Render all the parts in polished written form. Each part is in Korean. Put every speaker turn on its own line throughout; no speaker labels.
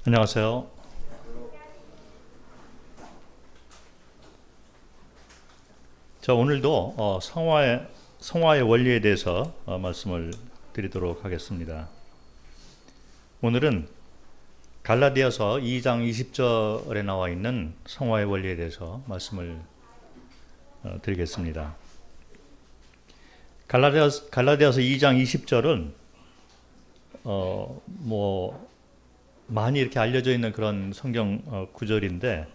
안녕하세요. 자, 오늘도 성화의 원리에 대해서 말씀을 드리도록 하겠습니다. 오늘은 갈라디아서 2장 20절에 나와 있는 성화의 원리에 대해서 말씀을 드리겠습니다. 갈라디아서 2장 20절은 많이 이렇게 알려져 있는 그런 성경 구절인데,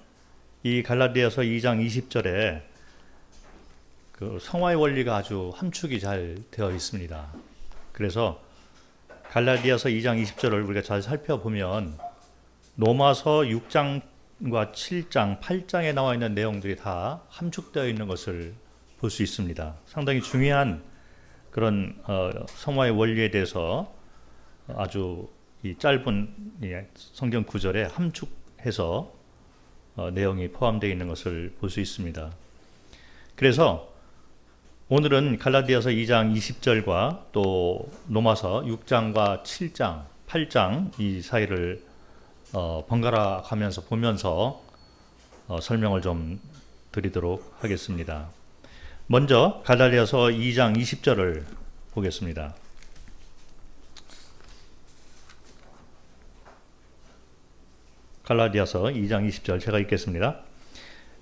이 갈라디아서 2장 20절에 그 성화의 원리가 아주 함축이 잘 되어 있습니다. 그래서 갈라디아서 2장 20절을 우리가 잘 살펴보면 로마서 6장과 7장, 8장에 나와 있는 내용들이 다 함축되어 있는 것을 볼 수 있습니다. 상당히 중요한 그런 성화의 원리에 대해서 아주 이 짧은 성경 구절에 함축해서 내용이 포함되어 있는 것을 볼 수 있습니다. 그래서 오늘은 갈라디아서 2장 20절과 또 로마서 6장과 7장, 8장 이 사이를 번갈아 가면서 보면서 설명을 좀 드리도록 하겠습니다. 먼저 갈라디아서 2장 20절을 보겠습니다. 갈라디아서 2장 20절 제가 읽겠습니다.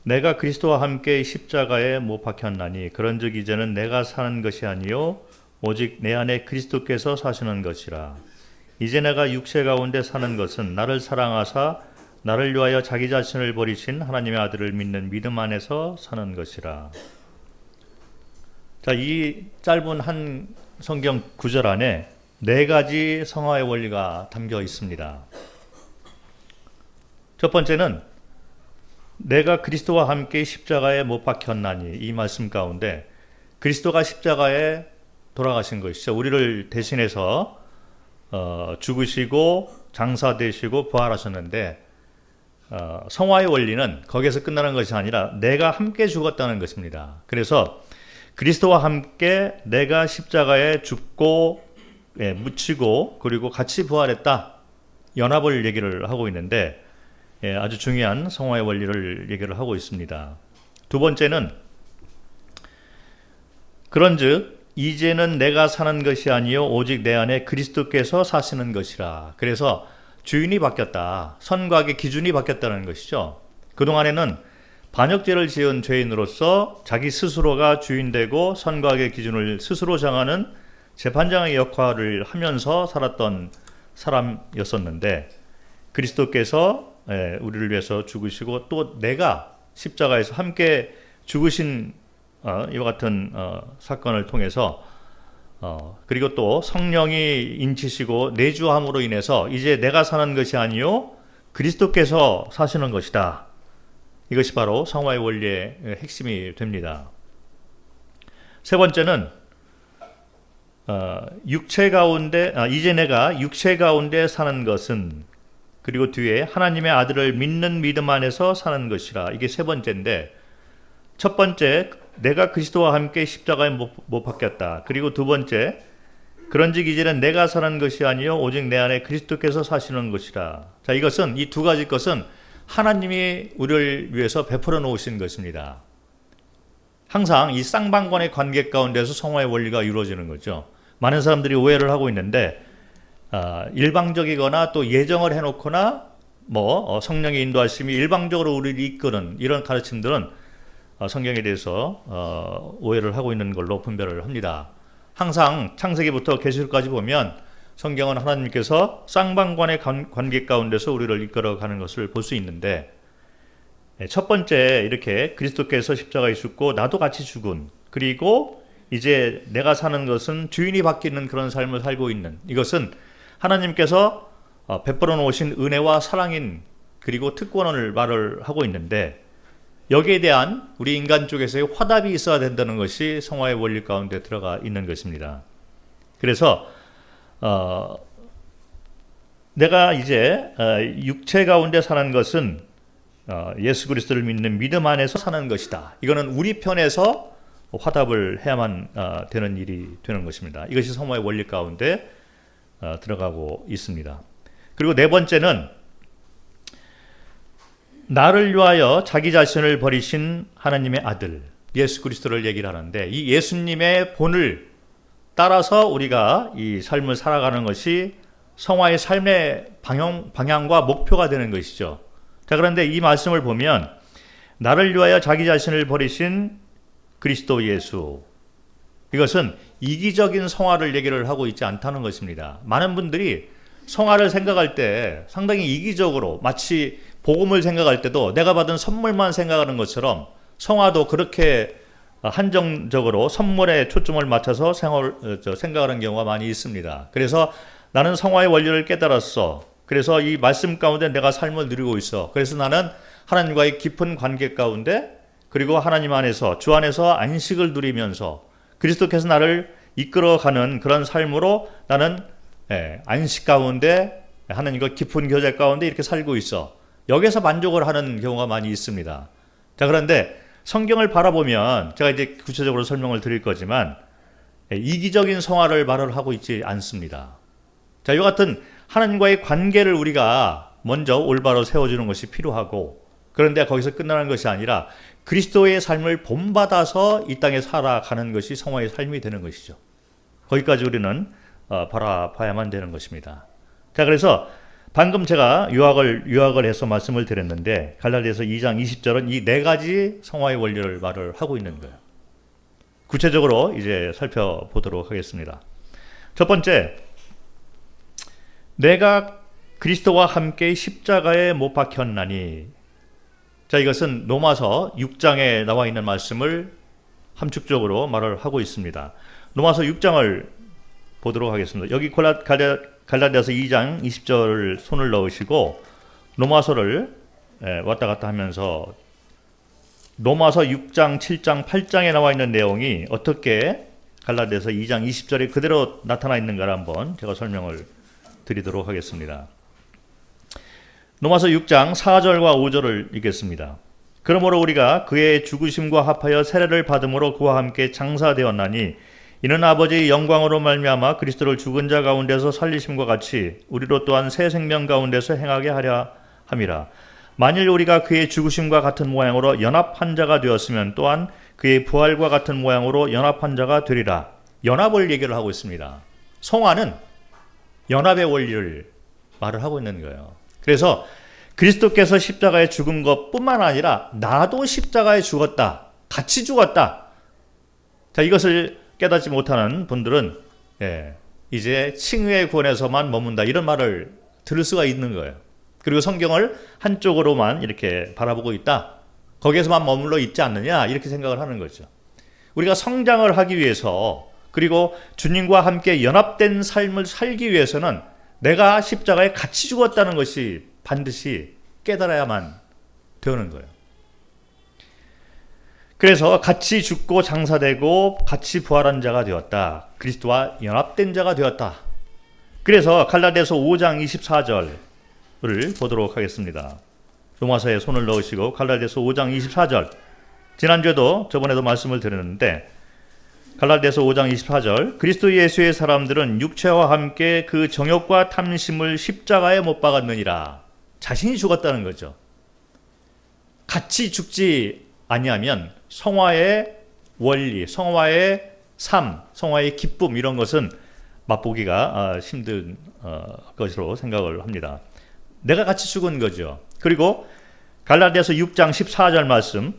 내가 그리스도와 함께 십자가에 못 박혔나니 그런즉 이제는 내가 사는 것이 아니요 오직 내 안에 그리스도께서 사시는 것이라. 이제 내가 육체 가운데 사는 것은 나를 사랑하사 나를 위하여 자기 자신을 버리신 하나님의 아들을 믿는 믿음 안에서 사는 것이라. 자, 이 짧은 한 성경 구절 안에 네 가지 성화의 원리가 담겨 있습니다. 첫 번째는 내가 그리스도와 함께 십자가에 못 박혔나니, 이 말씀 가운데 그리스도가 십자가에 돌아가신 것이죠. 우리를 대신해서 죽으시고 장사되시고 부활하셨는데, 성화의 원리는 거기에서 끝나는 것이 아니라 내가 함께 죽었다는 것입니다. 그래서 그리스도와 함께 내가 십자가에 죽고 묻히고 그리고 같이 부활했다, 연합을 얘기를 하고 있는데, 아주 중요한 성화의 원리를 얘기를 하고 있습니다. 두 번째는 그런즉 이제는 내가 사는 것이 아니요 오직 내 안에 그리스도께서 사시는 것이라. 그래서 주인이 바뀌었다, 선과의 기준이 바뀌었다는 것이죠. 그동안에는 반역죄를 지은 죄인으로서 자기 스스로가 주인되고 선과의 기준을 스스로 정하는 재판장의 역할을 하면서 살았던 사람이었었는데, 그리스도께서 우리를 위해서 죽으시고 또 내가 십자가에서 함께 죽으신 이와 같은 사건을 통해서 그리고 또 성령이 인치시고 내주함으로 인해서 이제 내가 사는 것이 아니요 그리스도께서 사시는 것이다. 이것이 바로 성화의 원리의 핵심이 됩니다. 세 번째는 이제 내가 육체 가운데 사는 것은, 그리고 뒤에 하나님의 아들을 믿는 믿음 안에서 사는 것이라. 이게 세 번째인데, 첫 번째 내가 그리스도와 함께 십자가에 못 박혔다. 그리고 두 번째 그런즉 이제는 내가 사는 것이 아니요 오직 내 안에 그리스도께서 사시는 것이라. 자, 이것은 이 두 가지 것은 하나님이 우리를 위해서 베풀어 놓으신 것입니다. 항상 이 쌍방관의 관계 가운데서 성화의 원리가 이루어지는 거죠. 많은 사람들이 오해를 하고 있는데, 일방적이거나 또 예정을 해놓거나 성령의 인도하심이 일방적으로 우리를 이끄는 이런 가르침들은 성경에 대해서 오해를 하고 있는 걸로 분별을 합니다. 항상 창세기부터 계시록까지 보면 성경은 하나님께서 쌍방관의 관계 가운데서 우리를 이끌어가는 것을 볼 수 있는데, 첫 번째 이렇게 그리스도께서 십자가에 죽고 나도 같이 죽은, 그리고 이제 내가 사는 것은 주인이 바뀌는 그런 삶을 살고 있는, 이것은 하나님께서 베풀어 놓으신 은혜와 사랑인, 그리고 특권을 말을 하고 있는데, 여기에 대한 우리 인간 쪽에서의 화답이 있어야 된다는 것이 성화의 원리 가운데 들어가 있는 것입니다. 그래서 내가 이제 육체 가운데 사는 것은 예수 그리스도를 믿는 믿음 안에서 사는 것이다. 이거는 우리 편에서 화답을 해야만 되는 일이 되는 것입니다. 이것이 성화의 원리 가운데 들어가고 있습니다. 그리고 네 번째는 나를 위하여 자기 자신을 버리신 하나님의 아들 예수 그리스도를 얘기를 하는데, 이 예수님의 본을 따라서 우리가 이 삶을 살아가는 것이 성화의 삶의 방향과 목표가 되는 것이죠. 자, 그런데 이 말씀을 보면 나를 위하여 자기 자신을 버리신 그리스도 예수, 이것은 이기적인 성화를 얘기를 하고 있지 않다는 것입니다. 많은 분들이 성화를 생각할 때 상당히 이기적으로, 마치 복음을 생각할 때도 내가 받은 선물만 생각하는 것처럼 성화도 그렇게 한정적으로 선물에 초점을 맞춰서 생각하는 경우가 많이 있습니다. 그래서 나는 성화의 원리를 깨달았어. 그래서 이 말씀 가운데 내가 삶을 누리고 있어. 그래서 나는 하나님과의 깊은 관계 가운데, 그리고 하나님 안에서, 주 안에서 안식을 누리면서 그리스도께서 나를 이끌어가는 그런 삶으로 나는 안식 가운데 하나님과 깊은 교제 가운데 이렇게 살고 있어. 여기서 만족을 하는 경우가 많이 있습니다. 자, 그런데 성경을 바라보면 제가 이제 구체적으로 설명을 드릴 거지만 이기적인 성화를 말을 하고 있지 않습니다. 자, 이와 같은 하나님과의 관계를 우리가 먼저 올바로 세워주는 것이 필요하고, 그런데 거기서 끝나는 것이 아니라 그리스도의 삶을 본받아서 이 땅에 살아가는 것이 성화의 삶이 되는 것이죠. 거기까지 우리는 바라봐야만 되는 것입니다. 자, 그래서 방금 제가 요약을 해서 말씀을 드렸는데, 갈라디아서 2장 20절은 이 네 가지 성화의 원리를 말을 하고 있는 거예요. 구체적으로 이제 살펴보도록 하겠습니다. 첫 번째, 내가 그리스도와 함께 십자가에 못 박혔나니. 자, 이것은 로마서 6장에 나와 있는 말씀을 함축적으로 말을 하고 있습니다. 로마서 6장을 보도록 하겠습니다. 여기 갈라디아서 2장 20절 손을 넣으시고 로마서를 왔다 갔다 하면서 로마서 6장, 7장, 8장에 나와 있는 내용이 어떻게 갈라디아서 2장 20절에 그대로 나타나 있는가를 한번 제가 설명을 드리도록 하겠습니다. 로마서 6장 4절과 5절을 읽겠습니다. 그러므로 우리가 그의 죽으심과 합하여 세례를 받음으로 그와 함께 장사되었나니 이는 아버지의 영광으로 말미암아 그리스도를 죽은 자 가운데서 살리심과 같이 우리로 또한 새 생명 가운데서 행하게 하려 함이라. 만일 우리가 그의 죽으심과 같은 모양으로 연합한 자가 되었으면 또한 그의 부활과 같은 모양으로 연합한 자가 되리라. 연합을 얘기를 하고 있습니다. 성화는 연합의 원리를 말을 하고 있는 거예요. 그래서 그리스도께서 십자가에 죽은 것뿐만 아니라 나도 십자가에 죽었다. 같이 죽었다. 자, 이것을 깨닫지 못하는 분들은 이제 칭의의 구원에서만 머문다, 이런 말을 들을 수가 있는 거예요. 그리고 성경을 한쪽으로만 이렇게 바라보고 있다, 거기에서만 머물러 있지 않느냐, 이렇게 생각을 하는 거죠. 우리가 성장을 하기 위해서, 그리고 주님과 함께 연합된 삶을 살기 위해서는 내가 십자가에 같이 죽었다는 것이 반드시 깨달아야만 되는 거예요. 그래서 같이 죽고 장사되고 같이 부활한 자가 되었다. 그리스도와 연합된 자가 되었다. 그래서 갈라디아서 5장 24절을 보도록 하겠습니다. 로마서에 손을 넣으시고 갈라디아서 5장 24절. 지난주에도 저번에도 말씀을 드렸는데 갈라디아서 5장 24절. 그리스도 예수의 사람들은 육체와 함께 그 정욕과 탐심을 십자가에 못 박았느니라. 자신이 죽었다는 거죠. 같이 죽지 아니하면 성화의 원리, 성화의 삶, 성화의 기쁨, 이런 것은 맛보기가 힘든 것으로 생각을 합니다. 내가 같이 죽은 거죠. 그리고 갈라디아서 6장 14절 말씀.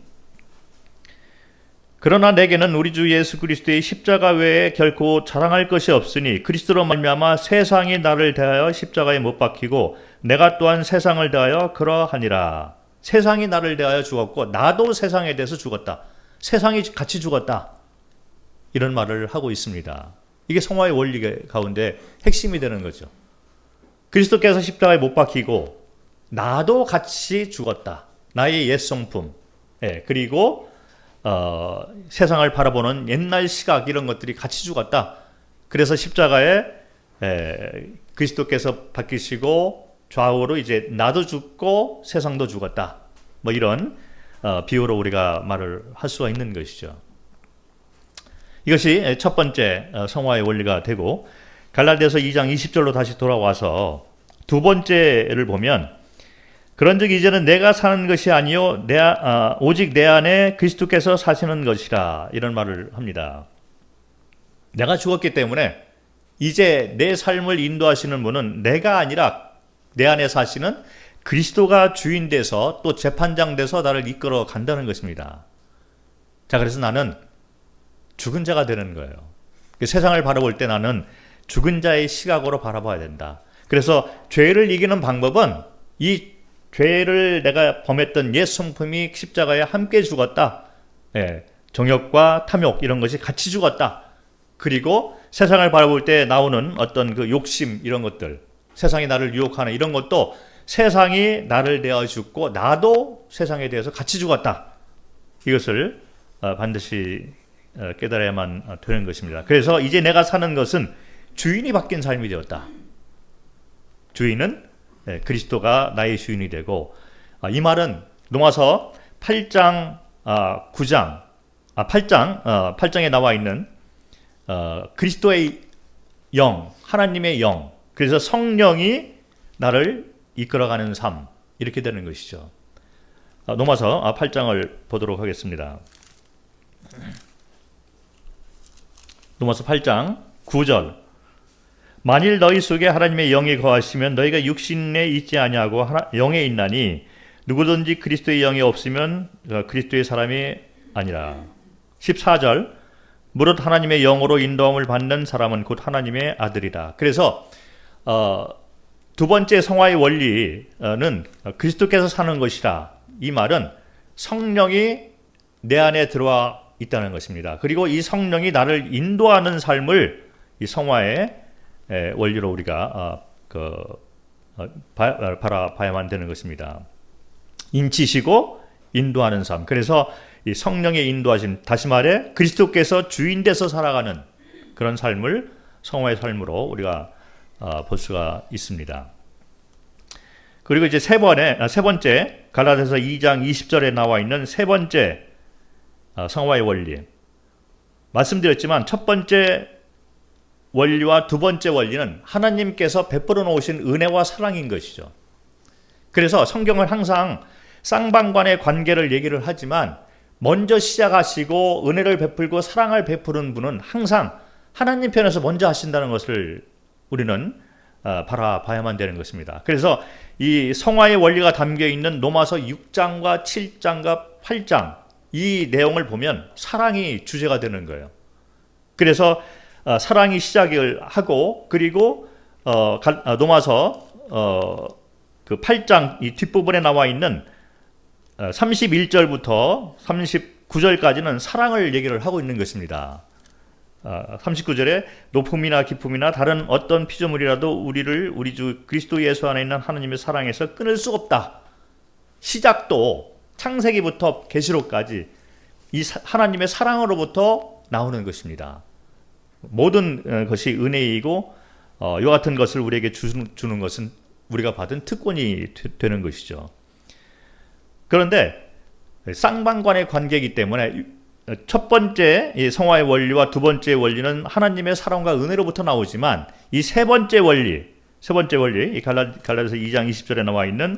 그러나 내게는 우리 주 예수 그리스도의 십자가 외에 결코 자랑할 것이 없으니 그리스도로 말미암아 세상이 나를 대하여 십자가에 못 박히고 내가 또한 세상을 대하여 그러하니라. 세상이 나를 대하여 죽었고 나도 세상에 대해서 죽었다. 세상이 같이 죽었다. 이런 말을 하고 있습니다. 이게 성화의 원리 가운데 핵심이 되는 거죠. 그리스도께서 십자가에 못 박히고 나도 같이 죽었다. 나의 옛 성품, 그리고 세상을 바라보는 옛날 시각, 이런 것들이 같이 죽었다. 그래서 십자가에 그리스도께서 박히시고 좌우로 이제 나도 죽고 세상도 죽었다. 뭐 이런 비유로 우리가 말을 할 수가 있는 것이죠. 이것이 첫 번째 성화의 원리가 되고, 갈라디아서 2장 20절로 다시 돌아와서 두 번째를 보면 그런즉 이제는 내가 사는 것이 아니요 오직 내 안에 그리스도께서 사시는 것이라 이런 말을 합니다. 내가 죽었기 때문에 이제 내 삶을 인도하시는 분은 내가 아니라 내 안에 사시는 그리스도가 주인 돼서 또 재판장 돼서 나를 이끌어 간다는 것입니다. 자, 그래서 나는 죽은 자가 되는 거예요. 세상을 바라볼 때 나는 죽은 자의 시각으로 바라봐야 된다. 그래서 죄를 이기는 방법은 이 죄를 내가 범했던 옛 성품이 십자가에 함께 죽었다. 정욕과 탐욕 이런 것이 같이 죽었다. 그리고 세상을 바라볼 때 나오는 어떤 그 욕심 이런 것들, 세상이 나를 유혹하는 이런 것도 세상이 나를 대하여 죽고 나도 세상에 대해서 같이 죽었다. 이것을 반드시 깨달아야만 되는 것입니다. 그래서 이제 내가 사는 것은 주인이 바뀐 삶이 되었다. 주인은 그리스도가 나의 주인이 되고, 이 말은 로마서 8장 8장에 나와 있는 그리스도의 영, 하나님의 영, 그래서 성령이 나를 이끌어가는 삶, 이렇게 되는 것이죠. 로마서 8장을 보도록 하겠습니다. 로마서 8장 9절. 만일 너희 속에 하나님의 영이 거하시면 너희가 육신에 있지 아니하고 영에 있나니 누구든지 그리스도의 영이 없으면 그리스도의 사람이 아니라. 14절. 무릇 하나님의 영으로 인도함을 받는 사람은 곧 하나님의 아들이라. 그래서 두 번째 성화의 원리는 그리스도께서 사는 것이라. 이 말은 성령이 내 안에 들어와 있다는 것입니다. 그리고 이 성령이 나를 인도하는 삶을 이 성화의 원리로 우리가 바라봐야만 되는 것입니다. 인치시고 인도하는 삶. 그래서 이 성령의 인도하심, 다시 말해 그리스도께서 주인 돼서 살아가는 그런 삶을 성화의 삶으로 우리가 볼 수가 있습니다. 그리고 이제 세 번째 갈라디아서 2장 20절에 나와 있는 세 번째 성화의 원리. 말씀드렸지만 첫 번째 원리와 두 번째 원리는 하나님께서 베풀어 놓으신 은혜와 사랑인 것이죠. 그래서 성경은 항상 쌍방간의 관계를 얘기를 하지만 먼저 시작하시고 은혜를 베풀고 사랑을 베푸는 분은 항상 하나님 편에서 먼저 하신다는 것을 우리는 바라봐야만 되는 것입니다. 그래서 이 성화의 원리가 담겨있는 로마서 6장과 7장과 8장 이 내용을 보면 사랑이 주제가 되는 거예요. 그래서 사랑이 시작을 하고, 그리고 로마서 그 8장 이 뒷부분에 나와 있는 31절부터 39절까지는 사랑을 얘기를 하고 있는 것입니다. 39절에 높음이나 깊음이나 다른 어떤 피조물이라도 우리를 우리 주 그리스도 예수 안에 있는 하나님의 사랑에서 끊을 수 없다. 시작도 창세기부터 계시록까지 이 하나님의 사랑으로부터 나오는 것입니다. 모든 것이 은혜이고 이와 같은 것을 우리에게 주는 것은 우리가 받은 특권이 되는 것이죠. 그런데 쌍방간의 관계이기 때문에 첫 번째 성화의 원리와 두 번째 원리는 하나님의 사랑과 은혜로부터 나오지만 이 세 번째 원리 이 갈라디아서 2장 20절에 나와 있는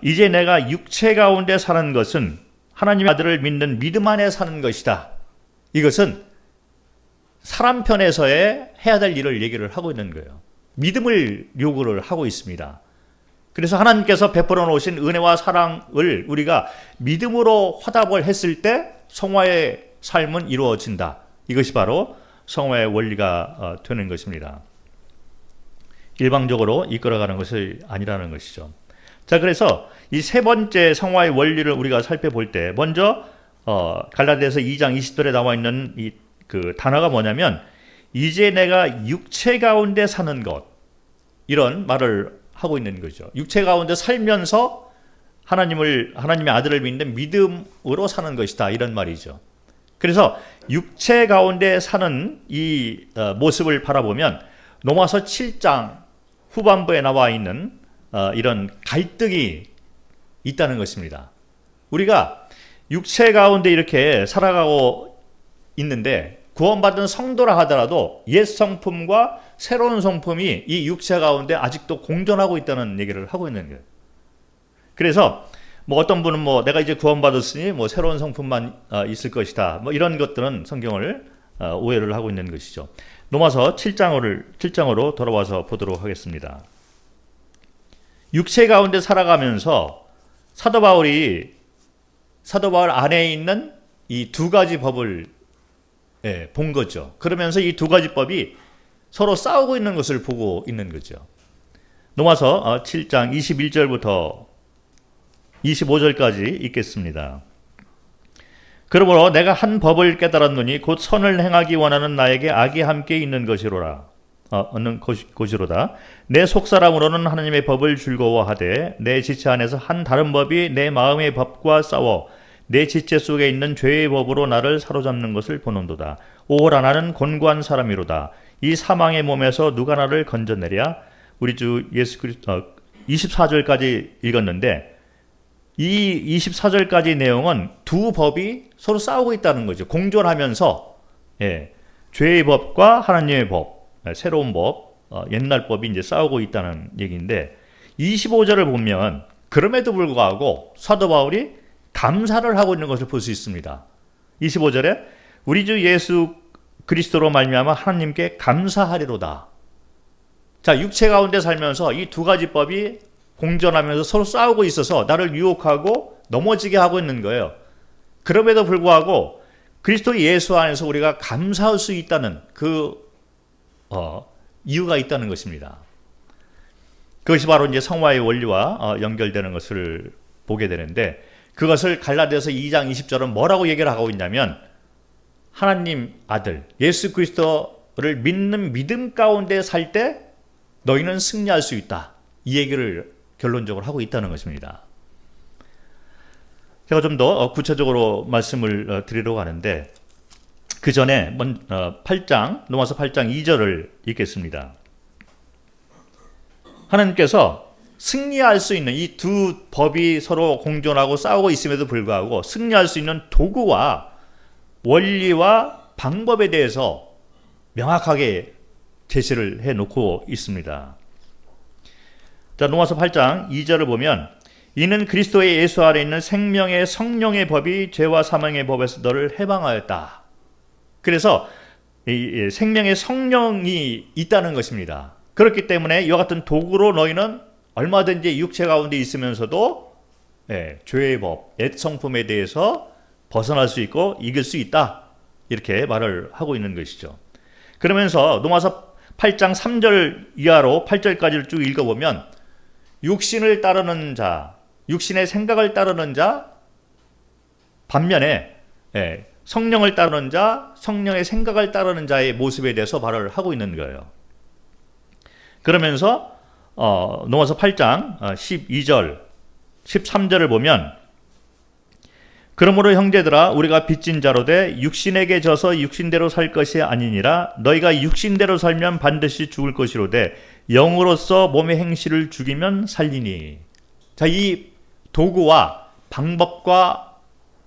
이제 내가 육체 가운데 사는 것은 하나님의 아들을 믿는 믿음 안에 사는 것이다. 이것은 사람 편에서의 해야 될 일을 얘기를 하고 있는 거예요. 믿음을 요구를 하고 있습니다. 그래서 하나님께서 베풀어 놓으신 은혜와 사랑을 우리가 믿음으로 화답을 했을 때 성화의 삶은 이루어진다. 이것이 바로 성화의 원리가 되는 것입니다. 일방적으로 이끌어가는 것이 아니라는 것이죠. 자, 그래서 이 세 번째 성화의 원리를 우리가 살펴볼 때 먼저 갈라디아서 2장 20절에 나와 있는 이 그 단어가 뭐냐면 이제 내가 육체 가운데 사는 것, 이런 말을 하고 있는 거죠. 육체 가운데 살면서 하나님의 아들을 믿는 믿음으로 사는 것이다, 이런 말이죠. 그래서 육체 가운데 사는 이 모습을 바라보면 로마서 7장 후반부에 나와 있는 이런 갈등이 있다는 것입니다. 우리가 육체 가운데 이렇게 살아가고 있는데 구원받은 성도라 하더라도 옛 성품과 새로운 성품이 이 육체 가운데 아직도 공존하고 있다는 얘기를 하고 있는 거예요. 그래서 뭐 어떤 분은 뭐 내가 이제 구원받았으니 뭐 새로운 성품만 있을 것이다. 뭐 이런 것들은 성경을 오해를 하고 있는 것이죠. 로마서 7장으로 돌아와서 보도록 하겠습니다. 육체 가운데 살아가면서 사도 바울 안에 있는 이 두 가지 법을 본 거죠. 그러면서 이 두 가지 법이 서로 싸우고 있는 것을 보고 있는 거죠. 로마서 7장 21절부터 25절까지 읽겠습니다. 그러므로 내가 한 법을 깨달았노니 곧 선을 행하기 원하는 나에게 악이 함께 있는 것이로다. 내 속사람으로는 하나님의 법을 즐거워하되 내 지체 안에서 한 다른 법이 내 마음의 법과 싸워 내 지체 속에 있는 죄의 법으로 나를 사로잡는 것을 보는도다. 오호라 나는 곤고한 사람이로다. 이 사망의 몸에서 누가 나를 건져내랴. 우리 주 예수 그리스도 24절까지 읽었는데 이 24절까지 내용은 두 법이 서로 싸우고 있다는 거죠. 공존하면서 죄의 법과 하나님의 법, 새로운 법, 옛날 법이 이제 싸우고 있다는 얘기인데 25절을 보면 그럼에도 불구하고 사도 바울이 감사를 하고 있는 것을 볼 수 있습니다. 25절에 우리 주 예수 그리스도로 말미암아 하나님께 감사하리로다. 자, 육체 가운데 살면서 이 두 가지 법이 공존하면서 서로 싸우고 있어서 나를 유혹하고 넘어지게 하고 있는 거예요. 그럼에도 불구하고 그리스도 예수 안에서 우리가 감사할 수 있다는 그 이유가 있다는 것입니다. 그것이 바로 이제 성화의 원리와 연결되는 것을 보게 되는데 그것을 갈라디아서 2장 20절은 뭐라고 얘기를 하고 있냐면 하나님 아들 예수 그리스도를 믿는 믿음 가운데 살 때 너희는 승리할 수 있다. 이 얘기를 결론적으로 하고 있다는 것입니다. 제가 좀 더 구체적으로 말씀을 드리려고 하는데 그 전에 로마서 8장 2절을 읽겠습니다. 하나님께서 승리할 수 있는 이 두 법이 서로 공존하고 싸우고 있음에도 불구하고 승리할 수 있는 도구와 원리와 방법에 대해서 명확하게 제시를 해놓고 있습니다. 자, 로마서 8장 2절을 보면 이는 그리스도의 예수 안에 있는 생명의 성령의 법이 죄와 사망의 법에서 너를 해방하였다. 그래서 이 생명의 성령이 있다는 것입니다. 그렇기 때문에 이와 같은 도구로 너희는 얼마든지 육체 가운데 있으면서도 죄의 법, 옛 성품에 대해서 벗어날 수 있고 이길 수 있다. 이렇게 말을 하고 있는 것이죠. 그러면서 로마서 8장 3절 이하로 8절까지를 쭉 읽어보면 육신을 따르는 자, 육신의 생각을 따르는 자, 반면에 성령을 따르는 자, 성령의 생각을 따르는 자의 모습에 대해서 말을 하고 있는 거예요. 그러면서 로마서 8장 12절, 13절을 보면 그러므로 형제들아 우리가 빚진 자로 돼 육신에게 져서 육신대로 살 것이 아니니라. 너희가 육신대로 살면 반드시 죽을 것이로되 영으로서 몸의 행실을 죽이면 살리니. 자, 이 도구와 방법과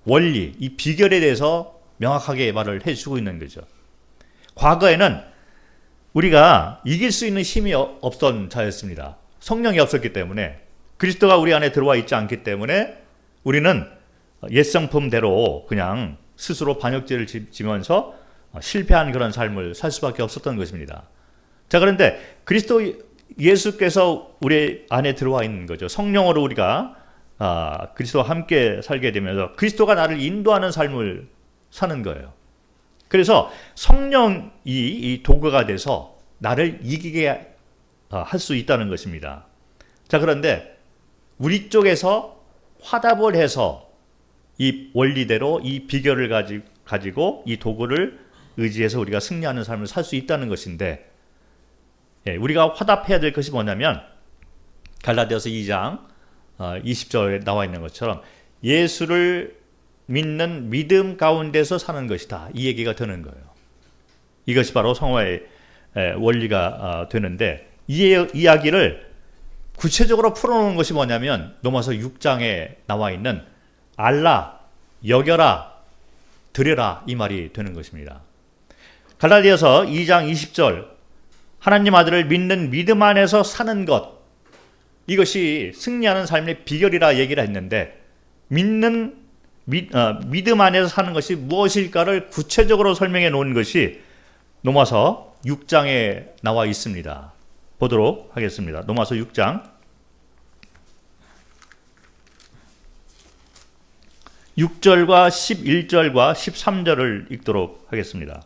원리, 이 비결에 대해서 명확하게 말을 해주고 있는 거죠. 과거에는 우리가 이길 수 있는 힘이 없던 자였습니다. 성령이 없었기 때문에, 그리스도가 우리 안에 들어와 있지 않기 때문에 우리는 옛성품대로 그냥 스스로 반역죄를 지면서 실패한 그런 삶을 살 수밖에 없었던 것입니다. 자, 그런데 그리스도 예수께서 우리 안에 들어와 있는 거죠. 성령으로 우리가 그리스도와 함께 살게 되면서 그리스도가 나를 인도하는 삶을 사는 거예요. 그래서 성령이 이 도구가 돼서 나를 이기게 할 수 있다는 것입니다. 자, 그런데 우리 쪽에서 화답을 해서 이 원리대로 이 비결을 가지고 이 도구를 의지해서 우리가 승리하는 삶을 살 수 있다는 것인데, 우리가 화답해야 될 것이 뭐냐면 갈라디아서 2장 20절에 나와 있는 것처럼 예수를 믿는 믿음 가운데서 사는 것이다. 이 얘기가 되는 거예요. 이것이 바로 성화의 원리가 되는데, 이 이야기를 구체적으로 풀어놓은 것이 뭐냐면 로마서 6장에 나와 있는 알라, 여겨라, 드려라, 이 말이 되는 것입니다. 갈라디아서 2장 20절 하나님 아들을 믿는 믿음 안에서 사는 것, 이것이 승리하는 삶의 비결이라 얘기를 했는데 믿음 안에서 사는 것이 무엇일까를 구체적으로 설명해 놓은 것이 로마서 6장에 나와 있습니다. 보도록 하겠습니다. 로마서 6장 6절과 11절과 13절을 읽도록 하겠습니다.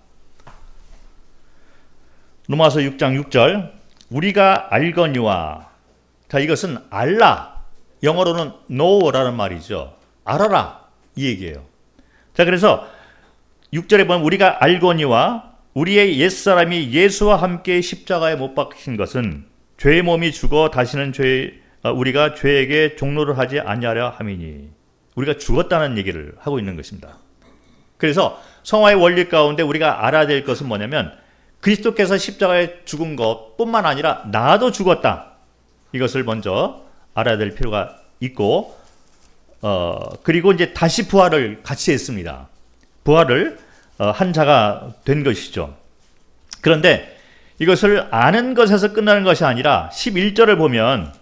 로마서 6장 6절 우리가 알거니와 자 이것은 알라 영어로는 know라는 말이죠. 알아라 이 얘기예요. 자 그래서 6절에 보면 우리가 알거니와 우리의 옛사람이 예수와 함께 십자가에 못 박힌 것은 죄의 몸이 죽어 다시는 우리가 죄에게 종로를 하지 아니하려 함이니 우리가 죽었다는 얘기를 하고 있는 것입니다. 그래서 성화의 원리 가운데 우리가 알아야 될 것은 뭐냐면 그리스도께서 십자가에 죽은 것뿐만 아니라 나도 죽었다. 이것을 먼저 알아야 될 필요가 있고 그리고 이제 다시 부활을 같이 했습니다. 부활을 한 자가 된 것이죠. 그런데 이것을 아는 것에서 끝나는 것이 아니라 11절을 보면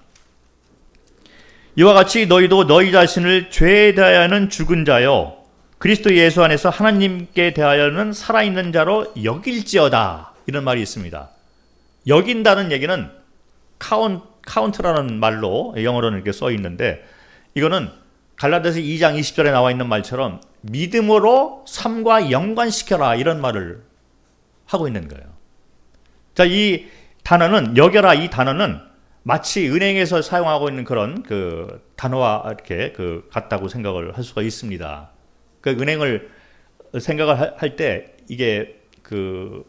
이와 같이 너희도 너희 자신을 죄에 대하여는 죽은 자요 그리스도 예수 안에서 하나님께 대하여는 살아있는 자로 여길지어다 이런 말이 있습니다. 여긴다는 얘기는 카운트라는 말로 영어로는 이렇게 써 있는데 이거는 갈라디아서 2장 20절에 나와 있는 말처럼 믿음으로 삶과 연관시켜라 이런 말을 하고 있는 거예요. 자, 이 단어는 여겨라 이 단어는 마치 은행에서 사용하고 있는 그런 그 단어와 이렇게 같다고 생각을 할 수가 있습니다. 그 은행을 생각을 할 때 이게 그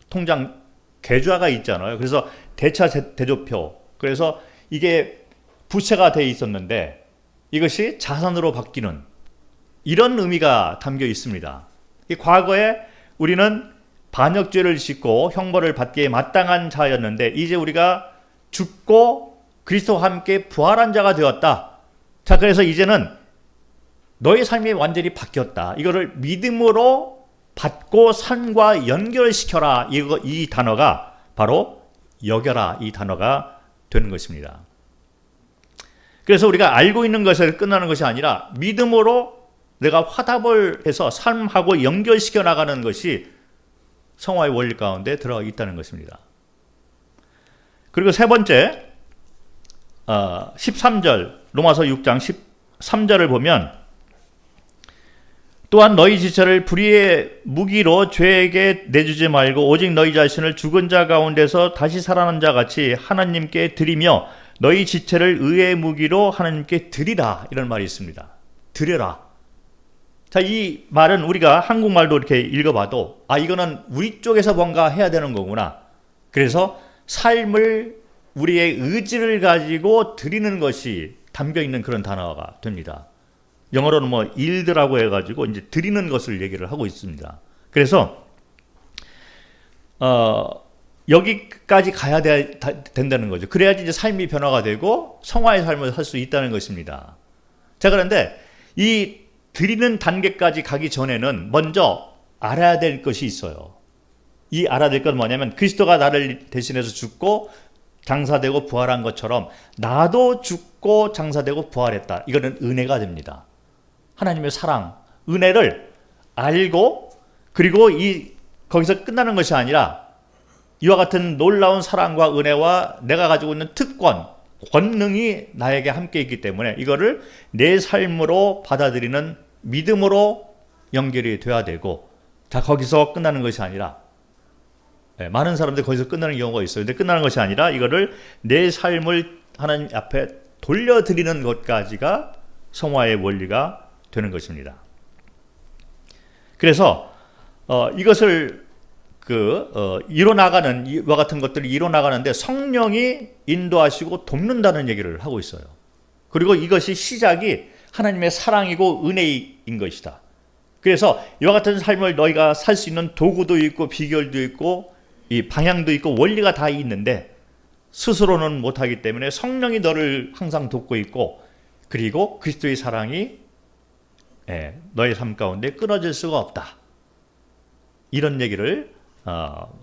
통장 계좌가 있잖아요. 그래서 대차 대조표. 그래서 이게 부채가 돼 있었는데 이것이 자산으로 바뀌는 이런 의미가 담겨 있습니다. 과거에 우리는 반역죄를 짓고 형벌을 받기에 마땅한 자였는데 이제 우리가 죽고 그리스도와 함께 부활한 자가 되었다. 자, 그래서 이제는 너의 삶이 완전히 바뀌었다. 이거를 믿음으로 받고 삶과 연결시켜라. 이 단어가 바로 여겨라. 이 단어가 되는 것입니다. 그래서 우리가 알고 있는 것에 끝나는 것이 아니라 믿음으로 내가 화답을 해서 삶하고 연결시켜 나가는 것이 성화의 원리 가운데 들어가 있다는 것입니다. 그리고 세 번째 13절 로마서 6장 13절을 보면 또한 너희 지체를 불의의 무기로 죄에게 내주지 말고 오직 너희 자신을 죽은 자 가운데서 다시 살아난 자 같이 하나님께 드리며 너희 지체를 의의 무기로 하나님께 드리라 이런 말이 있습니다. 드려라. 자, 이 말은 우리가 한국말도 이렇게 읽어봐도 이거는 우리 쪽에서 뭔가 해야 되는 거구나. 그래서 삶을 우리의 의지를 가지고 드리는 것이 담겨 있는 그런 단어가 됩니다. 영어로는 yield라고 해가지고 이제 드리는 것을 얘기를 하고 있습니다. 그래서 여기까지 가야 된다는 거죠. 그래야지 이제 삶이 변화가 되고 성화의 삶을 살 수 있다는 것입니다. 자, 그런데 이 드리는 단계까지 가기 전에는 먼저 알아야 될 것이 있어요. 이 알아야 될 건 뭐냐면 그리스도가 나를 대신해서 죽고 장사되고 부활한 것처럼 나도 죽고 장사되고 부활했다. 이거는 은혜가 됩니다. 하나님의 사랑, 은혜를 알고 그리고 거기서 끝나는 것이 아니라 이와 같은 놀라운 사랑과 은혜와 내가 가지고 있는 특권, 권능이 나에게 함께 있기 때문에 이거를 내 삶으로 받아들이는 믿음으로 연결이 돼야 되고 자 거기서 끝나는 것이 아니라 많은 사람들이 거기서 끝나는 경우가 있어요. 근데 끝나는 것이 아니라 이거를 내 삶을 하나님 앞에 돌려드리는 것까지가 성화의 원리가 되는 것입니다. 그래서 이것을 이뤄나가는 이와 같은 것들을 이뤄나가는데 성령이 인도하시고 돕는다는 얘기를 하고 있어요. 그리고 이것이 시작이 하나님의 사랑이고 은혜인 것이다. 그래서 이와 같은 삶을 너희가 살 수 있는 도구도 있고 비결도 있고 이 방향도 있고 원리가 다 있는데 스스로는 못하기 때문에 성령이 너를 항상 돕고 있고 그리고 그리스도의 사랑이 너의 삶 가운데 끊어질 수가 없다. 이런 얘기를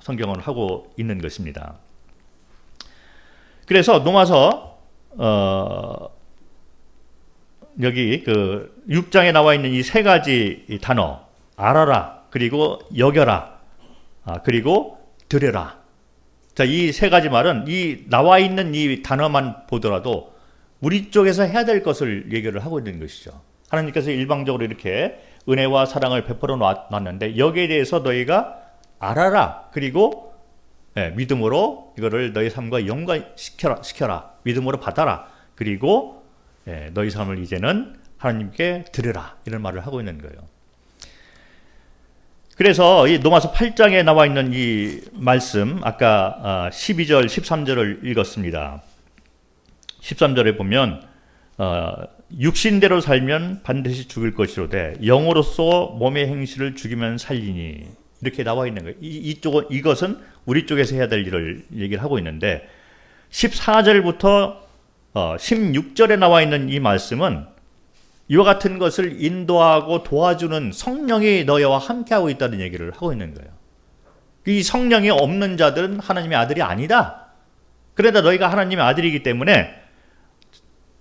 성경은 하고 있는 것입니다. 그래서 로마서 여기 그 6장에 나와 있는 이 세 가지 이 단어, 알아라, 그리고 여겨라, 그리고 들여라. 자, 이 세 가지 말은 이 나와 있는 이 단어만 보더라도 우리 쪽에서 해야 될 것을 얘기를 하고 있는 것이죠. 하나님께서 일방적으로 이렇게 은혜와 사랑을 베풀어 놨는데 여기에 대해서 너희가 알아라. 그리고 믿음으로 이거를 너희 삶과 연관시켜라. 믿음으로 받아라. 그리고 너희 삶을 이제는 하나님께 드려라. 이런 말을 하고 있는 거예요. 그래서 이 로마서 8장에 나와 있는 이 말씀, 아까 12절, 13절을 읽었습니다. 13절에 보면 육신대로 살면 반드시 죽을 것이로되 영으로서 몸의 행실을 죽이면 살리니, 이렇게 나와 있는 거예요. 이것은 우리 쪽에서 해야 될 일을 얘기를 하고 있는데 14절부터 16절에 나와 있는 이 말씀은 이와 같은 것을 인도하고 도와주는 성령이 너희와 함께하고 있다는 얘기를 하고 있는 거예요. 이 성령이 없는 자들은 하나님의 아들이 아니다. 그러나 너희가 하나님의 아들이기 때문에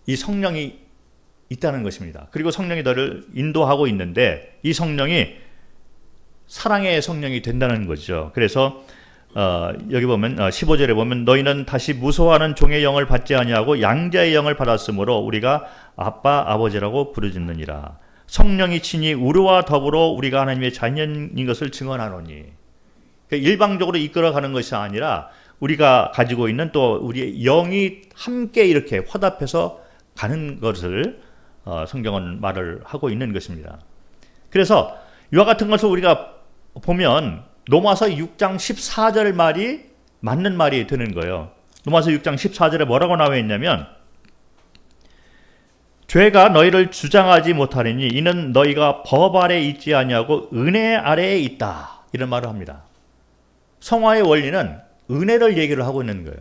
이 성령이 있다는 것입니다. 그리고 성령이 너를 인도하고 있는데 이 성령이 사랑의 성령이 된다는 거죠. 그래서 여기 보면 15절에 보면 너희는 다시 무서워하는 종의 영을 받지 아니하고 양자의 영을 받았으므로 우리가 아빠 아버지라고 부르짖느니라. 성령이 친히 우리와 더불어 우리가 하나님의 자녀인 것을 증언하노니. 그러니까 일방적으로 이끌어가는 것이 아니라 우리가 가지고 있는 또 우리의 영이 함께 이렇게 화답해서 가는 것을 성경은 말을 하고 있는 것입니다. 그래서 이와 같은 것을 우리가 보면 로마서 6장 14절 말이 맞는 말이 되는 거예요. 로마서 6장 14절에 뭐라고 나와 있냐면 죄가 너희를 주장하지 못하리니 이는 너희가 법 아래 있지 아니하고 은혜 아래에 있다. 이런 말을 합니다. 성화의 원리는 은혜를 얘기를 하고 있는 거예요.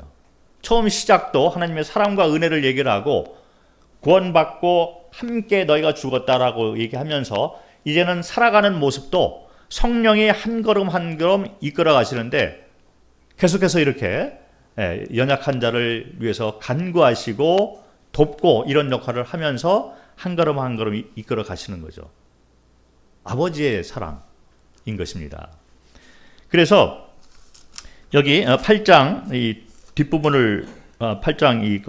처음 시작도 하나님의 사랑과 은혜를 얘기를 하고 구원받고 함께 너희가 죽었다라고 얘기하면서 이제는 살아가는 모습도 성령이 한 걸음 한 걸음 이끌어 가시는데 계속해서 이렇게 연약한 자를 위해서 간구하시고 돕고 이런 역할을 하면서 한 걸음 한 걸음 이끌어 가시는 거죠. 아버지의 사랑인 것입니다. 그래서 여기 8장 이 뒷부분을 8장 이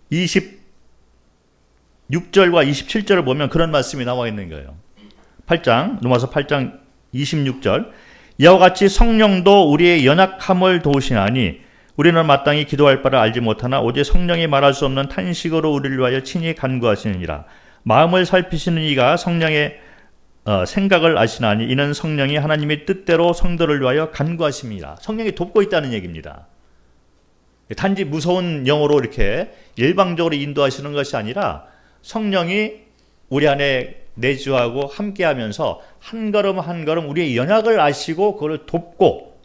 26절과 27절을 보면 그런 말씀이 나와 있는 거예요. 8장 로마서 8장 26절 이와 같이 성령도 우리의 연약함을 도우시나니 우리는 마땅히 기도할 바를 알지 못하나 오직 성령이 말할 수 없는 탄식으로 우리를 위하여 친히 간구하시느니라. 마음을 살피시는 이가 성령의 생각을 아시나니 이는 성령이 하나님의 뜻대로 성도를 위하여 간구하심이라. 성령이 돕고 있다는 얘기입니다. 단지 무서운 영어로 이렇게 일방적으로 인도하시는 것이 아니라 성령이 우리 안에 내주하고 함께하면서 한 걸음 한 걸음 우리의 연약을 아시고 그걸 돕고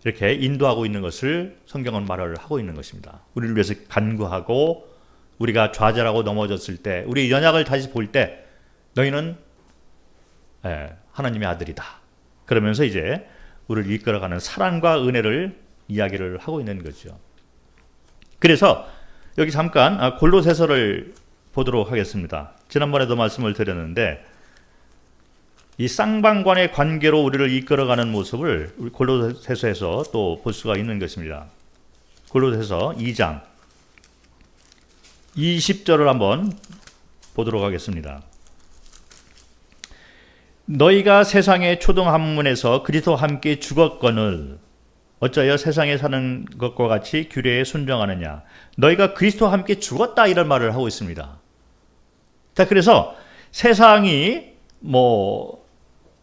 이렇게 인도하고 있는 것을 성경은 말을 하고 있는 것입니다. 우리를 위해서 간구하고 우리가 좌절하고 넘어졌을 때 우리의 연약을 다시 볼 때 너희는 하나님의 아들이다. 그러면서 이제 우리를 이끌어가는 사랑과 은혜를 이야기를 하고 있는 거죠. 그래서 여기 잠깐 골로새서를 보도록 하겠습니다. 지난번에도 말씀을 드렸는데 이 쌍방관의 관계로 우리를 이끌어가는 모습을 골로새서에서 또 볼 수가 있는 것입니다. 골로새서 2장 20절을 한번 보도록 하겠습니다. 너희가 세상의 초등학문에서 그리스도와 함께 죽었거늘 어쩌여 세상에 사는 것과 같이 규례에 순종하느냐. 너희가 그리스도와 함께 죽었다 이런 말을 하고 있습니다. 자, 그래서 세상이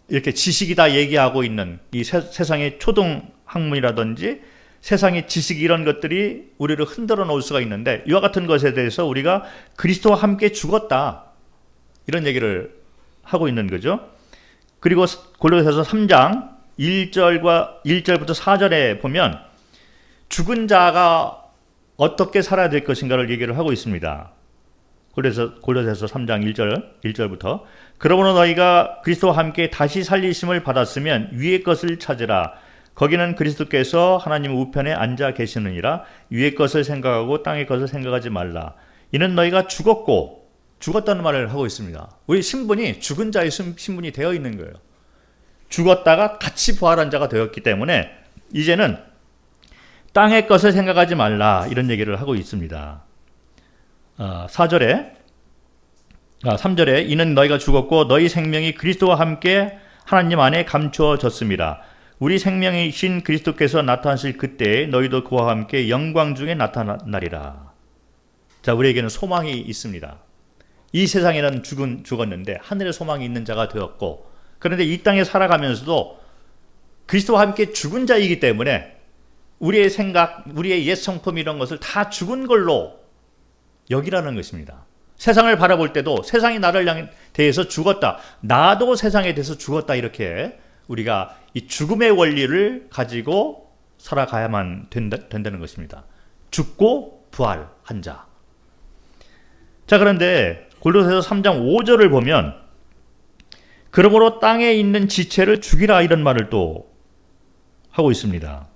이렇게 지식이다 얘기하고 있는 이 세상의 초등학문이라든지 세상의 지식 이런 것들이 우리를 흔들어 놓을 수가 있는데 이와 같은 것에 대해서 우리가 그리스도와 함께 죽었다 이런 얘기를 하고 있는 거죠. 그리고 골로새서 3장 1절부터 4절에 보면 죽은 자가 어떻게 살아야 될 것인가를 얘기를 하고 있습니다. 그래서 골로새서 3장 1절부터 그러므로 너희가 그리스도와 함께 다시 살리심을 받았으면 위의 것을 찾으라. 거기는 그리스도께서 하나님 우편에 앉아 계시느니라. 위의 것을 생각하고 땅의 것을 생각하지 말라. 이는 너희가 죽었다는 말을 하고 있습니다. 우리 신분이 죽은 자의 신분이 되어 있는 거예요. 죽었다가 같이 부활한 자가 되었기 때문에 이제는 땅의 것을 생각하지 말라, 이런 얘기를 하고 있습니다. 3절에 이는 너희가 죽었고 너희 생명이 그리스도와 함께 하나님 안에 감추어졌습니다. 우리 생명이신 그리스도께서 나타나실 그때에 너희도 그와 함께 영광 중에 나타나리라. 자, 우리에게는 소망이 있습니다. 이 세상에는 죽었는데 하늘에 소망이 있는 자가 되었고, 그런데 이 땅에 살아가면서도 그리스도와 함께 죽은 자이기 때문에 우리의 생각, 우리의 옛 성품 이런 것을 다 죽은 걸로 여기라는 것입니다. 세상을 바라볼 때도 세상이 나를 대해서 죽었다, 나도 세상에 대해서 죽었다, 이렇게 우리가 이 죽음의 원리를 가지고 살아가야만 된다는 것입니다. 죽고 부활한 자. 자, 그런데 골로새서 3장 5절을 보면 그러므로 땅에 있는 지체를 죽이라, 이런 말을 또 하고 있습니다.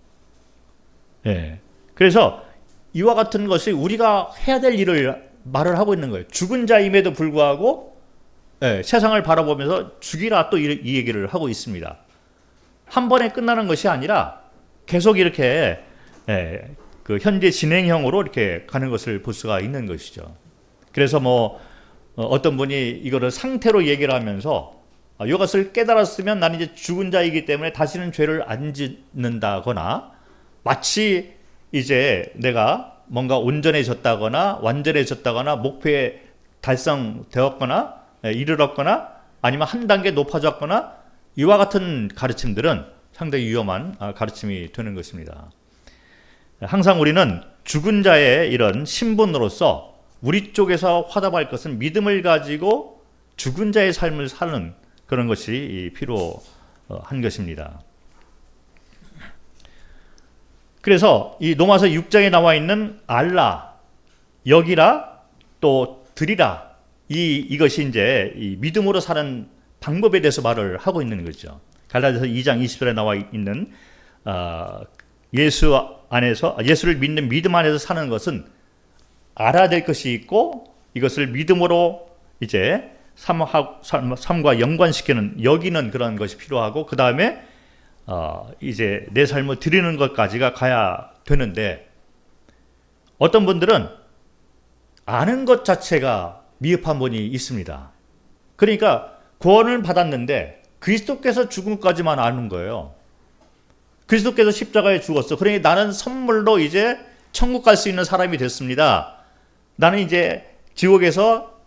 예. 그래서 이와 같은 것이 우리가 해야 될 일을 말을 하고 있는 거예요. 죽은 자임에도 불구하고 세상을 바라보면서 죽이라, 또 이 얘기를 하고 있습니다. 한 번에 끝나는 것이 아니라 계속 이렇게 그 현재 진행형으로 이렇게 가는 것을 볼 수가 있는 것이죠. 그래서 어떤 분이 이거를 상태로 얘기를 하면서 이것을 깨달았으면 나는 이제 죽은 자이기 때문에 다시는 죄를 안 짓는다거나, 마치 이제 내가 뭔가 온전해졌다거나 완전해졌다거나 목표에 달성되었거나 이르렀거나 아니면 한 단계 높아졌거나, 이와 같은 가르침들은 상당히 위험한 가르침이 되는 것입니다. 항상 우리는 죽은 자의 이런 신분으로서 우리 쪽에서 화답할 것은 믿음을 가지고 죽은 자의 삶을 사는 그런 것이 필요한 것입니다. 그래서 이 로마서 6장에 나와 있는 알라, 여기라, 또 드리라, 이것이 이제 이 믿음으로 사는 방법에 대해서 말을 하고 있는 거죠. 갈라디아서 2장 20절에 나와 있는 예수를 믿는 믿음 안에서 사는 것은 알아야 될 것이 있고, 이것을 믿음으로 이제 삶과 연관시키는, 여기는 그런 것이 필요하고, 그 다음에 이제 내 삶을 드리는 것까지가 가야 되는데, 어떤 분들은 아는 것 자체가 미흡한 분이 있습니다. 그러니까 구원을 받았는데 그리스도께서 죽은 것까지만 아는 거예요. 그리스도께서 십자가에 죽었어. 그러니 나는 선물로 이제 천국 갈 수 있는 사람이 됐습니다. 나는 이제 지옥에서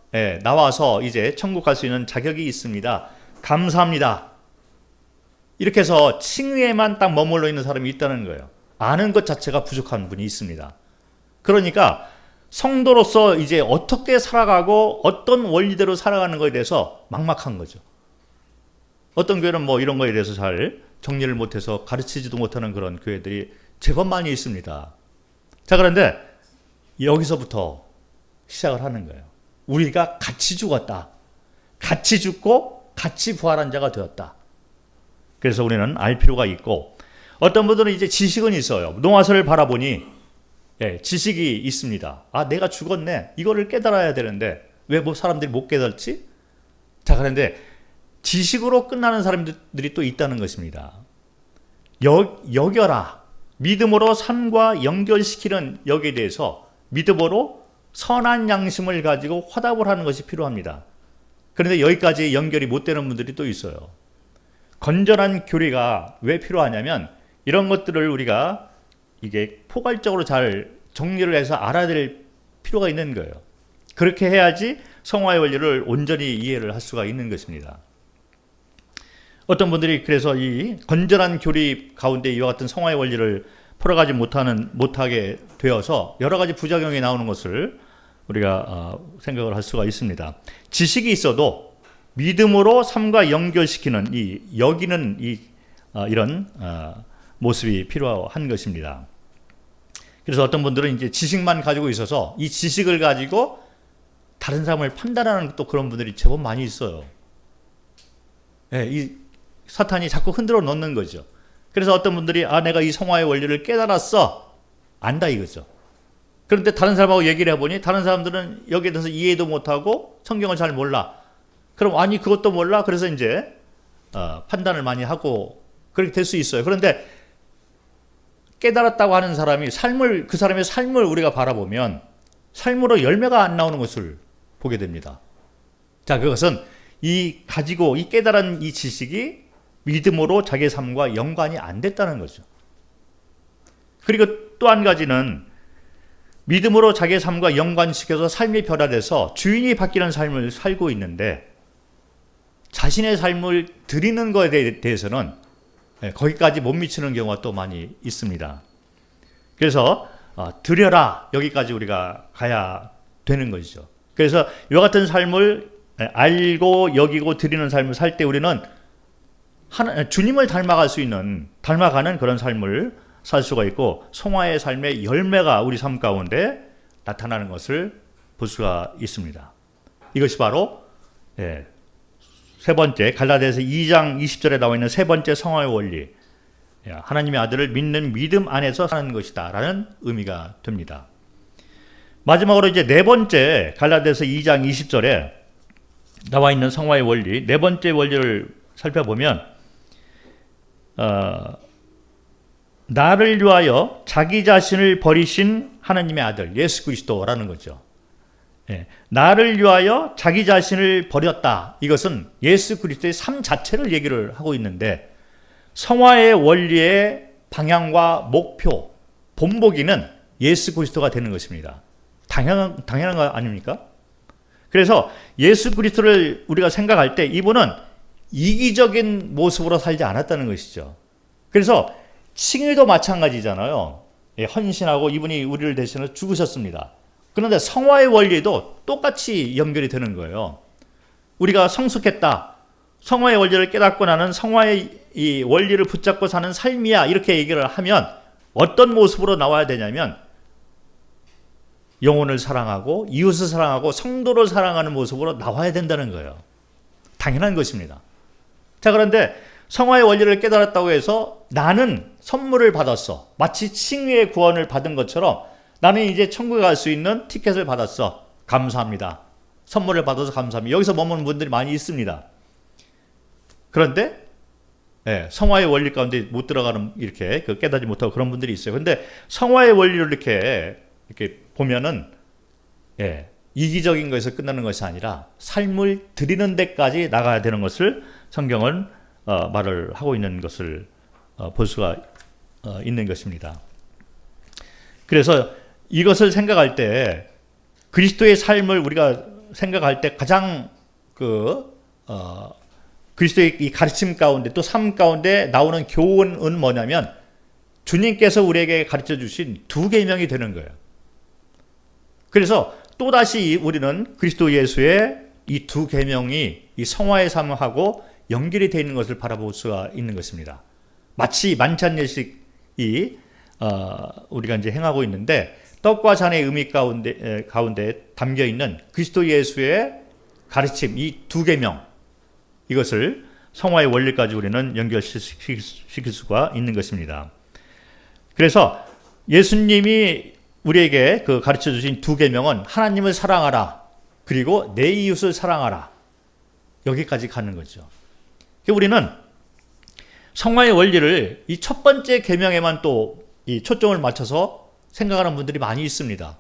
나와서 이제 천국 갈 수 있는 자격이 있습니다. 감사합니다. 이렇게 해서 칭의에만 딱 머물러 있는 사람이 있다는 거예요. 아는 것 자체가 부족한 분이 있습니다. 그러니까 성도로서 이제 어떻게 살아가고 어떤 원리대로 살아가는 것에 대해서 막막한 거죠. 어떤 교회는 이런 거에 대해서 잘 정리를 못해서 가르치지도 못하는 그런 교회들이 제법 많이 있습니다. 자, 그런데 여기서부터 시작을 하는 거예요. 우리가 같이 죽었다. 같이 죽고 같이 부활한 자가 되었다. 그래서 우리는 알 필요가 있고, 어떤 분들은 이제 지식은 있어요. 노아서를 바라보니 지식이 있습니다. 내가 죽었네. 이거를 깨달아야 되는데 왜 사람들이 못 깨달지? 자, 그런데 지식으로 끝나는 사람들이 또 있다는 것입니다. 여겨라. 믿음으로 삶과 연결시키는 여기에 대해서 믿음으로 선한 양심을 가지고 화답을 하는 것이 필요합니다. 그런데 여기까지 연결이 못 되는 분들이 또 있어요. 건전한 교리가 왜 필요하냐면 이런 것들을 우리가 이게 포괄적으로 잘 정리를 해서 알아야 될 필요가 있는 거예요. 그렇게 해야지 성화의 원리를 온전히 이해를 할 수가 있는 것입니다. 어떤 분들이 그래서 이 건전한 교리 가운데 이와 같은 성화의 원리를 풀어가지 못하게 되어서 여러 가지 부작용이 나오는 것을 우리가 생각을 할 수가 있습니다. 지식이 있어도 믿음으로 삶과 연결시키는 여기는 이런 모습이 필요한 것입니다. 그래서 어떤 분들은 이제 지식만 가지고 있어서 이 지식을 가지고 다른 사람을 판단하는 또 그런 분들이 제법 많이 있어요. 이 사탄이 자꾸 흔들어 놓는 거죠. 그래서 어떤 분들이 내가 이 성화의 원리를 깨달았어. 안다 이거죠. 그런데 다른 사람하고 얘기를 해보니 다른 사람들은 여기에 대해서 이해도 못하고 성경을 잘 몰라. 그럼 그것도 몰라. 그래서 이제 판단을 많이 하고 그렇게 될 수 있어요. 그런데 깨달았다고 하는 사람이 그 사람의 삶을 우리가 바라보면 삶으로 열매가 안 나오는 것을 보게 됩니다. 자, 그것은 이 깨달은 이 지식이 믿음으로 자기의 삶과 연관이 안 됐다는 거죠. 그리고 또 한 가지는 믿음으로 자기의 삶과 연관시켜서 삶이 변화돼서 주인이 바뀌는 삶을 살고 있는데 자신의 삶을 드리는 것에 대해서는 거기까지 못 미치는 경우가 또 많이 있습니다. 그래서 드려라 여기까지 우리가 가야 되는 것이죠. 그래서 이와 같은 삶을 알고 여기고 드리는 삶을 살 때 우리는 주님을 닮아가는 그런 삶을 살 수가 있고 성화의 삶의 열매가 우리 삶 가운데 나타나는 것을 볼 수가 있습니다. 이것이 바로 세 번째 갈라디아서 2장 20절에 나와 있는 세 번째 성화의 원리, 하나님의 아들을 믿는 믿음 안에서 사는 것이다 라는 의미가 됩니다. 마지막으로 이제 네 번째 갈라디아서 2장 20절에 나와 있는 성화의 원리, 네 번째 원리를 살펴보면 나를 위하여 자기 자신을 버리신 하나님의 아들 예수 그리스도라는 거죠. 나를 위하여 자기 자신을 버렸다. 이것은 예수 그리스도의 삶 자체를 얘기를 하고 있는데 성화의 원리의 방향과 목표, 본보기는 예수 그리스도가 되는 것입니다. 당연한 거 아닙니까? 그래서 예수 그리스도를 우리가 생각할 때 이분은 이기적인 모습으로 살지 않았다는 것이죠. 그래서 칭의도 마찬가지잖아요. 헌신하고 이분이 우리를 대신해서 죽으셨습니다. 그런데 성화의 원리도 똑같이 연결이 되는 거예요. 우리가 성숙했다. 성화의 원리를 깨닫고 나는 성화의 이 원리를 붙잡고 사는 삶이야. 이렇게 얘기를 하면 어떤 모습으로 나와야 되냐면 영혼을 사랑하고 이웃을 사랑하고 성도를 사랑하는 모습으로 나와야 된다는 거예요. 당연한 것입니다. 자, 그런데 성화의 원리를 깨달았다고 해서 나는 선물을 받았어. 마치 칭의의 구원을 받은 것처럼 나는 이제 천국에 갈 수 있는 티켓을 받았어. 감사합니다. 선물을 받아서 감사합니다. 여기서 머무는 분들이 많이 있습니다. 그런데 성화의 원리 가운데 못 들어가는 이렇게 깨닫지 못하고 그런 분들이 있어요. 그런데 성화의 원리를 이렇게 보면은 이기적인 것에서 끝나는 것이 아니라 삶을 드리는 데까지 나가야 되는 것을 성경은 말을 하고 있는 것을 볼 수가 있는 것입니다. 그래서 이것을 생각할 때 그리스도의 삶을 우리가 생각할 때 가장 그리스도의 이 가르침 가운데 또 삶 가운데 나오는 교훈은 뭐냐면 주님께서 우리에게 가르쳐 주신 두 계명이 되는 거예요. 그래서 또다시 우리는 그리스도 예수의 이 두 계명이 이 성화의 삶하고 연결이 되어 있는 것을 바라볼 수가 있는 것입니다. 마치 만찬 예식이 우리가 이제 행하고 있는데 떡과 잔의 의미 가운데 담겨 있는 그리스도 예수의 가르침 이 두 계명 이것을 성화의 원리까지 우리는 연결시킬 수가 있는 것입니다. 그래서 예수님이 우리에게 가르쳐 주신 두 계명은 하나님을 사랑하라 그리고 내 이웃을 사랑하라 여기까지 가는 거죠. 우리는 성화의 원리를 이 첫 번째 계명에만 또 이 초점을 맞춰서 생각하는 분들이 많이 있습니다.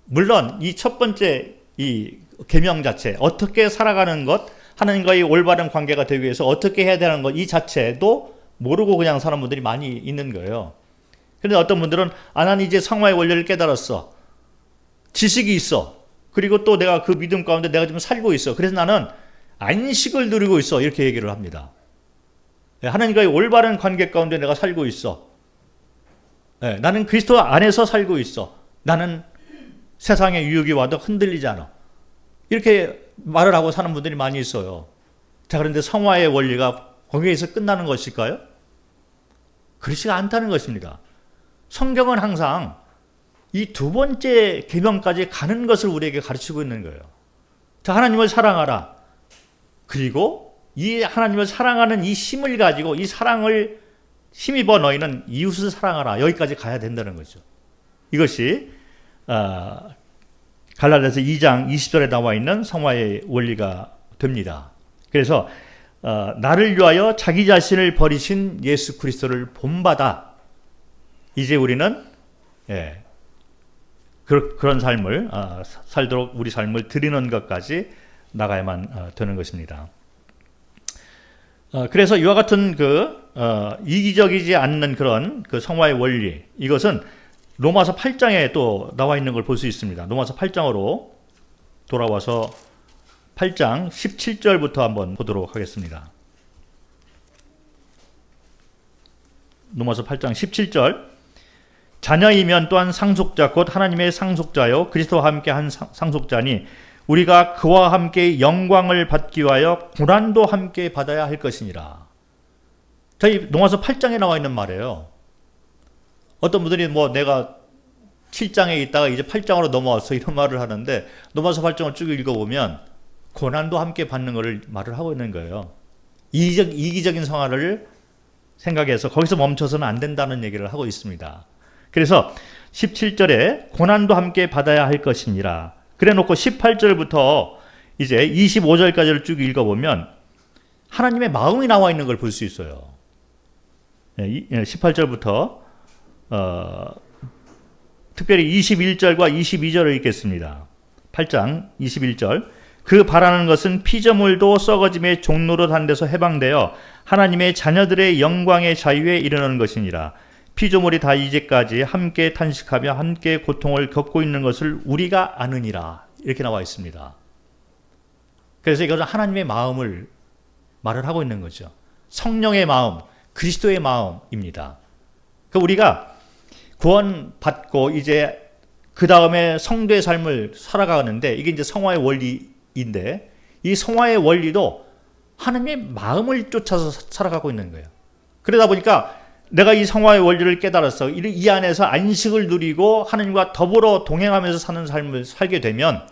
물론 이 첫 번째 이 계명 자체 어떻게 살아가는 것 하나님과의 올바른 관계가 되기 위해서 어떻게 해야 되는 것 이 자체도 모르고 그냥 사는 분들이 많이 있는 거예요. 그런데 어떤 분들은 나는 이제 성화의 원리를 깨달았어. 지식이 있어. 그리고 또 내가 그 믿음 가운데 내가 지금 살고 있어. 그래서 나는 안식을 누리고 있어. 이렇게 얘기를 합니다. 하나님과의 올바른 관계 가운데 내가 살고 있어. 나는 그리스도 안에서 살고 있어. 나는 세상의 유혹이 와도 흔들리지 않아. 이렇게 말을 하고 사는 분들이 많이 있어요. 자, 그런데 성화의 원리가 거기에서 끝나는 것일까요? 그렇지가 않다는 것입니다. 성경은 항상 이 두 번째 계명까지 가는 것을 우리에게 가르치고 있는 거예요. 자, 하나님을 사랑하라. 그리고 이 하나님을 사랑하는 이 힘을 가지고 이 사랑을 힘입어 너희는 이웃을 사랑하라. 여기까지 가야 된다는 거죠. 이것이 갈라디아서 2장 20절에 나와 있는 성화의 원리가 됩니다. 그래서 나를 위하여 자기 자신을 버리신 예수 그리스도를 본받아 이제 우리는 그런 삶을 살도록 우리 삶을 드리는 것까지 나가야만 되는 것입니다. 그래서 이와 같은 이기적이지 않는 그런 성화의 원리, 이것은 로마서 8장에 또 나와 있는 걸 볼 수 있습니다. 로마서 8장으로 돌아와서 8장 17절부터 한번 보도록 하겠습니다. 로마서 8장 17절. 자녀이면 또한 상속자 곧 하나님의 상속자요 그리스도와 함께 한 상속자니 우리가 그와 함께 영광을 받기 위하여 고난도 함께 받아야 할 것이니라. 저희 로마서 8장에 나와 있는 말이에요. 어떤 분들이 내가 7장에 있다가 이제 8장으로 넘어왔어 이런 말을 하는데 로마서 8장을 쭉 읽어보면 고난도 함께 받는 것을 말을 하고 있는 거예요. 이기적인 성화를 생각해서 거기서 멈춰서는 안 된다는 얘기를 하고 있습니다. 그래서 17절에 고난도 함께 받아야 할 것이니라. 그래 놓고 18절부터 이제 25절까지를 쭉 읽어보면 하나님의 마음이 나와 있는 걸 볼 수 있어요. 18절부터 특별히 21절과 22절을 읽겠습니다. 8장 21절. 그 바라는 것은 피조물도 썩어짐의 종로로 단 데서 해방되어 하나님의 자녀들의 영광의 자유에 이르는 것이니라. 피조물이 다 이제까지 함께 탄식하며 함께 고통을 겪고 있는 것을 우리가 아느니라. 이렇게 나와 있습니다. 그래서 이것은 하나님의 마음을 말을 하고 있는 거죠. 성령의 마음, 그리스도의 마음입니다. 그러니까 우리가 구원받고 이제 그 다음에 성도의 삶을 살아가는데 이게 이제 성화의 원리인데 이 성화의 원리도 하나님의 마음을 쫓아서 살아가고 있는 거예요. 그러다 보니까 내가 이 성화의 원리를 깨달았어. 이 안에서 안식을 누리고 하나님과 더불어 동행하면서 사는 삶을 살게 되면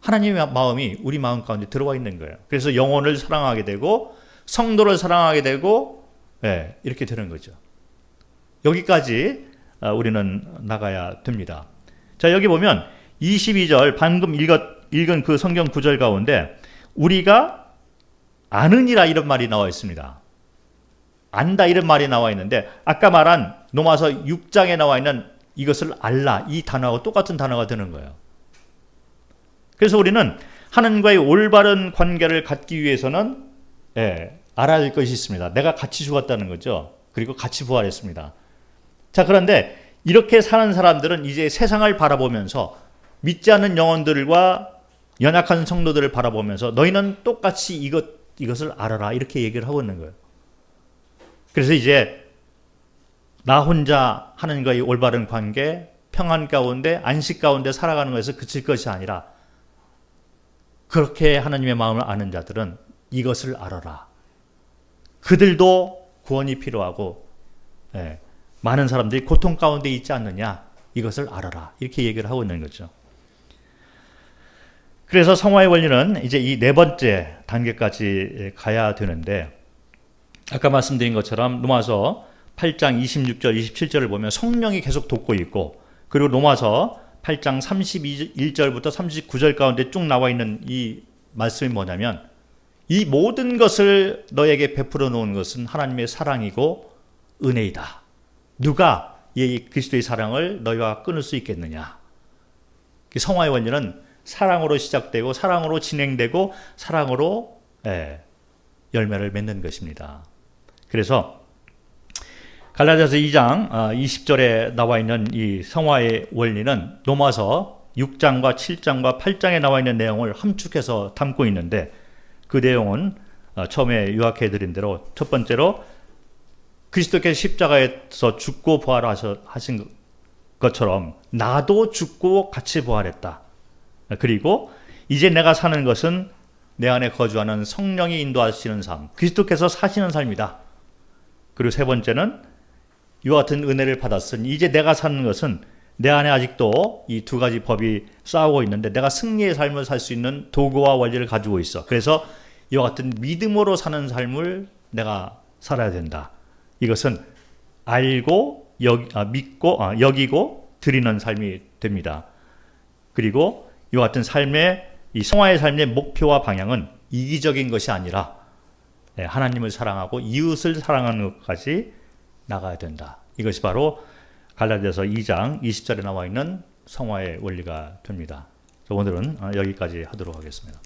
하나님의 마음이 우리 마음 가운데 들어와 있는 거예요. 그래서 영혼을 사랑하게 되고 성도를 사랑하게 되고 이렇게 되는 거죠. 여기까지 우리는 나가야 됩니다. 자, 여기 보면 22절 방금 읽은 그 성경 구절 가운데 우리가 아느니라 이런 말이 나와 있습니다. 안다 이런 말이 나와 있는데 아까 말한 로마서 6장에 나와 있는 이것을 알라 이 단어하고 똑같은 단어가 되는 거예요. 그래서 우리는 하나님과의 올바른 관계를 갖기 위해서는 알아야 할 것이 있습니다. 내가 같이 죽었다는 거죠. 그리고 같이 부활했습니다. 자, 그런데 이렇게 사는 사람들은 이제 세상을 바라보면서 믿지 않는 영혼들과 연약한 성도들을 바라보면서 너희는 똑같이 이것을 알아라 이렇게 얘기를 하고 있는 거예요. 그래서 이제 나 혼자 하나님과의 올바른 관계, 평안 가운데, 안식 가운데 살아가는 것에서 그칠 것이 아니라 그렇게 하나님의 마음을 아는 자들은 이것을 알아라. 그들도 구원이 필요하고 많은 사람들이 고통 가운데 있지 않느냐 이것을 알아라. 이렇게 얘기를 하고 있는 거죠. 그래서 성화의 원리는 이제 이 네 번째 단계까지 가야 되는데 아까 말씀드린 것처럼 로마서 8장 26절, 27절을 보면 성령이 계속 돕고 있고 그리고 로마서 8장 31절부터 39절 가운데 쭉 나와 있는 이 말씀이 뭐냐면 이 모든 것을 너에게 베풀어 놓은 것은 하나님의 사랑이고 은혜이다. 누가 이 그리스도의 사랑을 너희와 끊을 수 있겠느냐. 성화의 원리는 사랑으로 시작되고 사랑으로 진행되고 사랑으로 열매를 맺는 것입니다. 그래서 갈라디아서 2장 20절에 나와 있는 이 성화의 원리는 로마서 6장과 7장과 8장에 나와 있는 내용을 함축해서 담고 있는데 그 내용은 처음에 요약해드린 대로 첫 번째로 그리스도께서 십자가에서 죽고 부활하신 것처럼 나도 죽고 같이 부활했다. 그리고 이제 내가 사는 것은 내 안에 거주하는 성령이 인도하시는 삶, 그리스도께서 사시는 삶이다. 그리고 세 번째는 이와 같은 은혜를 받았으니 이제 내가 사는 것은 내 안에 아직도 이 두 가지 법이 싸우고 있는데 내가 승리의 삶을 살 수 있는 도구와 원리를 가지고 있어. 그래서 이와 같은 믿음으로 사는 삶을 내가 살아야 된다. 이것은 알고 믿고 여기고 드리는 삶이 됩니다. 그리고 이와 같은 삶의 이 성화의 삶의 목표와 방향은 이기적인 것이 아니라 하나님을 사랑하고 이웃을 사랑하는 것까지 나가야 된다. 이것이 바로 갈라디아서 2장 20절에 나와 있는 성화의 원리가 됩니다. 오늘은 여기까지 하도록 하겠습니다.